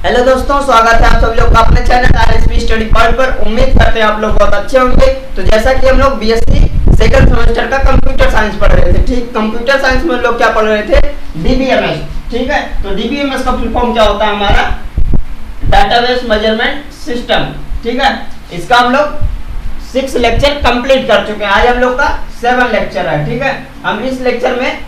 Hello दोस्तों, स्वागत है आप सब लोग का अपने चैनल आरएसपी स्टडी पॉइंट पर। उम्मीद करते हैं आप लोग बहुत अच्छे होंगे। तो जैसा कि हम लोग बीएससी सेकंड सेमेस्टर का कंप्यूटर साइंस पढ़ रहे थे, ठीक, कंप्यूटर साइंस में लोग क्या पढ़ रहे थे, डीबीएमएस, ठीक है। तो डीबीएमएस का फुल फॉर्म क्या होता है हमारा, डाटाबेस मेजरमेंट सिस्टम, ठीक है। इसका हम लोग 6 लेक्चर कंप्लीट कर चुके हैं। आज हम लोग का 7 लेक्चर है, ठीक है। हम इस लेक्चर में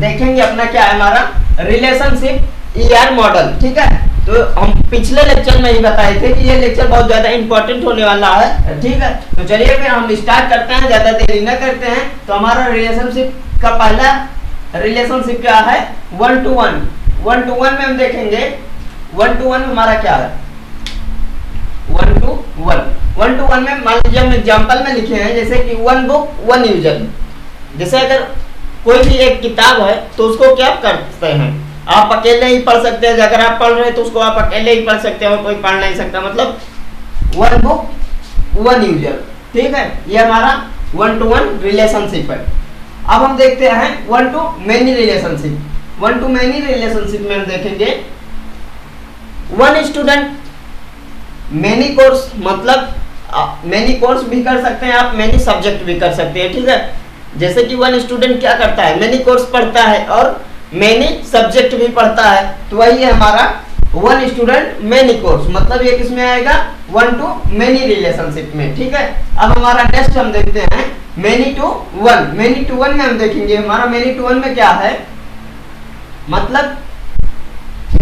देखेंगे अपना क्या है, हमारा रिलेशनशिप ईआर मॉडल, ठीक है। तो हम पिछले लेक्चर में ही बताए थे कि ये लेक्चर बहुत ज्यादा इंपॉर्टेंट होने वाला है, ठीक है। तो चलिए फिर हम स्टार्ट करते हैं, ज्यादा देरी न करते हैं। तो हमारा रिलेशनशिप का पहला रिलेशनशिप क्या है, 1 to 1। 1 to 1 में हम देखेंगे 1 to 1 हमारा क्या है, 1 to 1। 1 to 1 में मान लीजिए हम एग्जाम्पल में लिखे हैं जैसे कि 1 बुक 1 यूजर। जैसे अगर कोई भी एक किताब है तो उसको क्या करते हैं, आप अकेले ही पढ़ सकते हैं। अगर आप पढ़ रहे हैं तो उसको आप अकेले ही पढ़ सकते हैं और कोई पढ़ नहीं सकता, मतलब 1 बुक 1 यूजर, ठीक है। ये हमारा 1 to 1 रिलेशनशिप है। अब हम देखते हैं 1 to many relationship. 1 to many relationship में हम देखेंगे 1 स्टूडेंट मैनी कोर्स, मतलब मैनी कोर्स भी कर सकते हैं आप, मैनी सब्जेक्ट भी कर सकते हैं, ठीक है। जैसे कि 1 स्टूडेंट क्या करता है, मैनी कोर्स पढ़ता है और मैनी सब्जेक्ट भी पढ़ता है, तो वही है हमारा 1 स्टूडेंट मैनी कोर्स, मतलब ये किस में आएगा, 1 to many रिलेशनशिप में, ठीक है। अब हमारा नेक्स्ट हम देखते हैं मैनी टू 1। मैनी टू 1 में हम देखेंगे हमारा मैनी टू 1 में क्या है, मतलब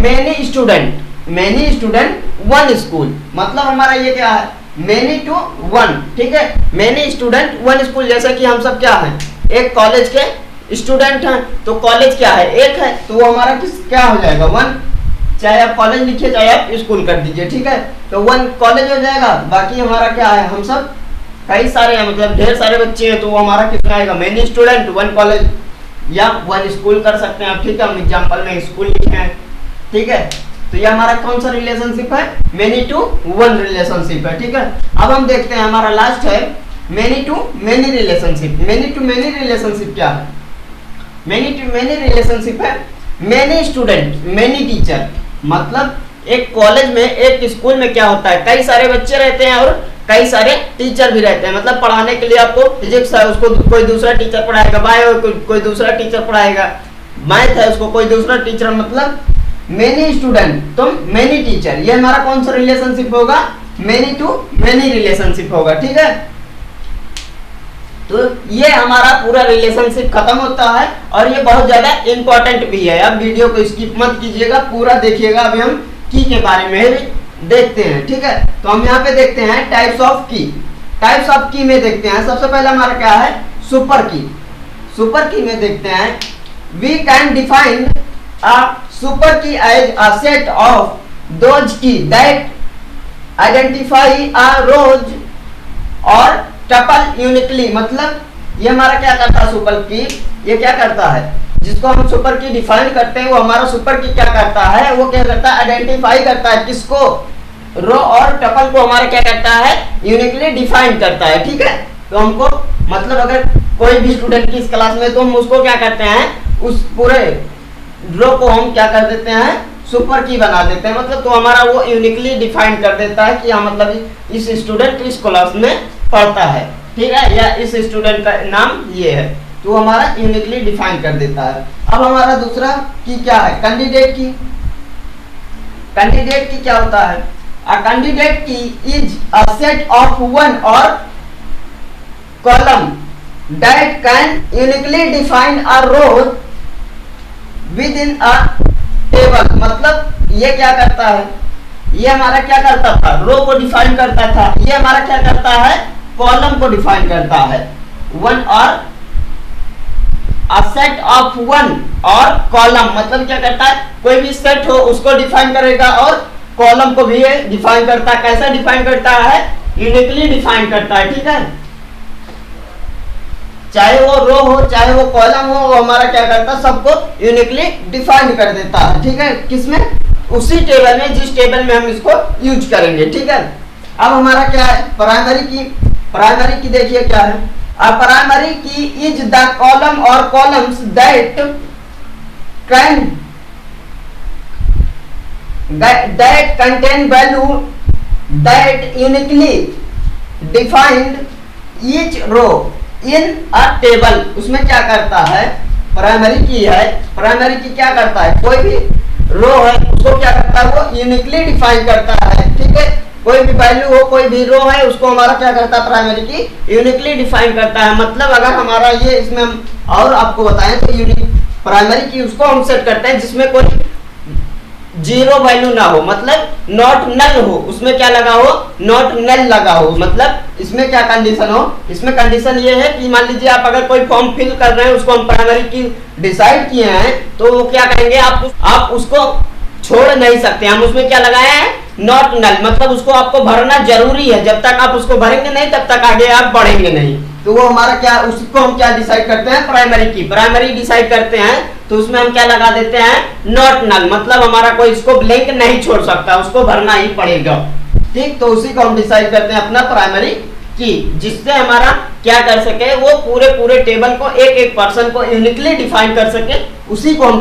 मैनी स्टूडेंट 1 स्कूल, मतलब हमारा ये क्या है, मैनी टू 1, ठीक है। Many student 1 school. जैसे कि हम सब क्या है, एक कॉलेज के स्टूडेंट हैं, तो कॉलेज क्या है, एक है, तो वो हमारा किस क्या हो जाएगा, 1। चाहे आप कॉलेज लिखिए चाहे आप स्कूल कर दीजिए, ठीक है। तो 1 कॉलेज हो जाएगा, बाकी हमारा क्या है, हम सब कई सारे हैं, मतलब ढेर सारे बच्चे हैं, तो वो हमारा कितना आएगा, मैनी स्टूडेंट 1 कॉलेज या 1 स्कूल कर सकते हैं आप, ठीक है। हम एग्जाम्पल में स्कूल लिखे हैं, ठीक है। तो ये हमारा कौन सा रिलेशनशिप है, मैनी टू 1 रिलेशनशिप है, ठीक है। अब हम देखते हैं हमारा लास्ट है many to many relationship. Many to many relationship क्या है, मैनी टू मैनी रिलेशनशिप है मैनी स्टूडेंट मैनी टीचर, मतलब एक कॉलेज में एक स्कूल में क्या होता है, कई सारे बच्चे रहते हैं और कई सारे टीचर भी रहते हैं। मतलब पढ़ाने के लिए आपको फिजिक्स है उसको कोई दूसरा टीचर पढ़ाएगा, बायो कोई दूसरा टीचर पढ़ाएगा, मैथ है उसको कोई दूसरा टीचर, मतलब मैनी स्टूडेंट तो मैनी टीचर। ये हमारा कौन सा रिलेशनशिप होगा, मैनी टू मैनी रिलेशनशिप होगा, ठीक है। तो ये हमारा पूरा रिलेशनशिप खत्म होता है और ये बहुत ज्यादा इंपॉर्टेंट भी है। अब वीडियो को स्किप मत कीजिएगा, पूरा देखिएगा। अभी हम की के बारे में भी देखते हैं, ठीक है। तो हम यहाँ पे देखते हैं टाइप्स ऑफ की। टाइप्स ऑफ की में देखते हैं, सबसे पहले हमारा क्या है, सुपर की। सुपर की में देखते हैं we can define a super key as a set of those key that identify a rows और टपल यूनिकली, मतलब ये हमारा क्या करता है, सुपर की ये क्या करता है, जिसको हम सुपर की डिफाइन करते हैं वो हमारा सुपर की क्या करता है, वो क्या करता है, आइडेंटिफाई करता है किसको, रो और टपल को हमारा क्या करता है, यूनिकली डिफाइन करता है, ठीक है। तो हमको मतलब अगर कोई भी स्टूडेंट की इस क्लास में, तो हम उसको क्या करते हैं, उस पूरे रो को हम क्या कर देते हैं, सुपर की बना देते हैं, मतलब तो हमारा वो यूनिकली डिफाइन कर देता है कि हाँ मतलब इस स्टूडेंट इस क्लास में पढ़ता है, ठीक है, या इस स्टूडेंट का नाम ये है, तो हमारा यूनिकली डिफाइन कर देता है। अब हमारा दूसरा की क्या है, कैंडिडेट की। कैंडिडेट की क्या होता है, a candidate key is a set of 1 और column that can uniquely define a row within a table, मतलब ये क्या करता है, ये हमारा क्या करता था, रो को डिफाइन करता था, ये हमारा क्या करता है, कॉलम को डिफाइन करता है। 1 और अ सेट ऑफ 1 और कॉलम, मतलब क्या करता है, कोई भी सेट हो उसको डिफाइन करेगा और कॉलम को भी डिफाइन करता है। कैसा डिफाइन करता है, यूनिकली डिफाइन करता है, ठीक है। चाहे वो रो हो चाहे वो कॉलम हो, वो हमारा क्या करता है, सबको यूनिकली डिफाइन कर देता है, ठीक है। किसमें, उसी टेबल में जिस टेबल में हम इसको यूज करेंगे, ठीक है। अब हमारा क्या है, प्राइमरी की। प्राइमरी की देखिए क्या है, अ प्राइमरी की इज द कॉलम और columns that can that contain value that uniquely defined each row in a table। उसमें क्या करता है, प्राइमरी की है, प्राइमरी की क्या करता है, कोई भी रो है उसको क्या करता है, वो यूनिकली डिफाइन करता है। ठीक है, कोई भी वैल्यू हो, कोई भी रो है, उसको हमारा क्या करता है, प्राइमरी की यूनिकली डिफाइन करता है। मतलब अगर हमारा ये इसमें हम और आपको बताएं तो यूनिक प्राइमरी की उसको हम सेट करते हैं जिसमें कोई जीरो वैल्यू ना हो, मतलब नॉट नल हो, उसमें क्या लगा हो, नॉट नल लगा हो। मतलब इसमें क्या कंडीशन हो, इसमें कंडीशन ये है कि मान लीजिए आप अगर कोई फॉर्म फिल कर रहे हैं, उसको हम प्राइमरी की डिसाइड किए हैं, तो वो क्या करेंगे, आप उसको छोड़ नहीं सकते। हम उसमें क्या लगाए हैं, नॉट नल, मतलब उसको आपको भरना जरूरी है। जब तक आप उसको भरेंगे नहीं तब तक आगे आप बढ़ेंगे नहीं। तो वो हमारा क्या, उसको हम क्या डिसाइड करते हैं, प्राइमरी की, प्राइमरी डिसाइड करते हैं तो उसमें हम क्या लगा देते हैं, नॉट नल, मतलब हमारा कोई इसको ब्लैंक नहीं छोड़ सकता, उसको भरना ही पड़ेगा। ठीक, तो उसी को हम डिसाइड करते हैं अपना प्राइमरी की, जिससे हमारा क्या कर सके, वो पूरे टेबल को एक एक पर्सन को यूनिकली डिफाइन कर सके, उसी को हम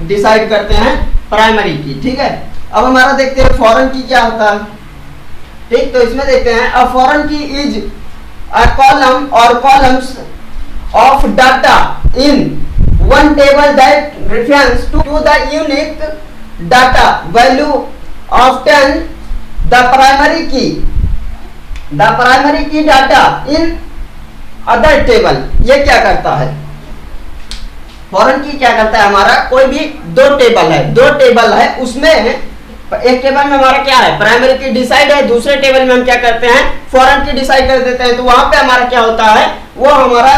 डिसाइड करते हैं प्राइमरी की। ठीक है, अब हमारा देखते हैं फॉरेन की क्या होता है। ठीक, तो इसमें देखते हैं अ फॉरेन की is a column or columns of data in one table that refers to the unique data value of 10 the primary key data in other table। ये क्या करता है, फॉरेन की क्या करता है, हमारा कोई भी दो टेबल है, उसमें एक टेबल में हमारा क्या है, प्राइमरी की डिसाइड है, दूसरे टेबल में हम क्या करते हैं, फॉरेन की डिसाइड कर देते हैं। तो वहां पे हमारा क्या होता है, वो हमारा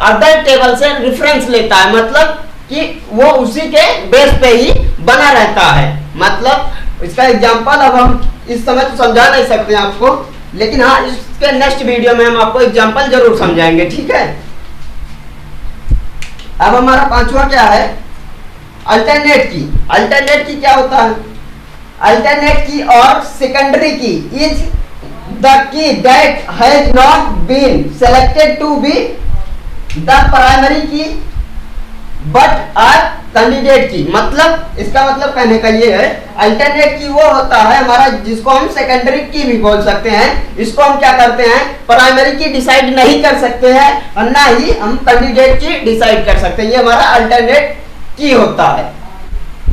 अदर टेबल से रेफरेंस लेता है, मतलब कि वो उसी के बेस पे ही बना रहता है। मतलब इसका एग्जांपल अब हम इस समय तो समझा नहीं सकते हैं आपको, लेकिन हाँ इसके नेक्स्ट वीडियो में हम आपको एग्जांपल जरूर समझाएंगे। ठीक है, अब हमारा पांचवा क्या है, अल्टरनेट की। अल्टरनेट की क्या होता है, अल्टरनेट की और secondary key is the key that has not been selected to be the primary key but are candidate key. मतलब इसका मतलब कहने का ये है, अल्टरनेट की वो होता है हमारा जिसको हम सेकेंडरी की भी बोल सकते हैं। इसको हम क्या करते हैं, प्राइमरी की डिसाइड नहीं कर सकते हैं और ना ही हम कैंडिडेट की डिसाइड कर सकते हैं। ये हमारा अल्टरनेट की होता है।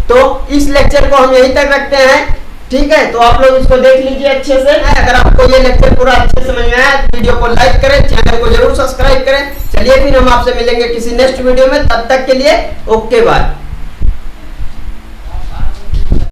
तो इस लेक्चर को हम यहीं तक रखते हैं। ठीक है, तो आप लोग इसको देख लीजिए अच्छे से। अगर आपको ये लेक्चर पूरा अच्छे से समझ में आया तो वीडियो को लाइक करें, चैनल को जरूर सब्सक्राइब करें। चलिए फिर हम आपसे मिलेंगे किसी नेक्स्ट वीडियो में, तब तक के लिए ओके बाय।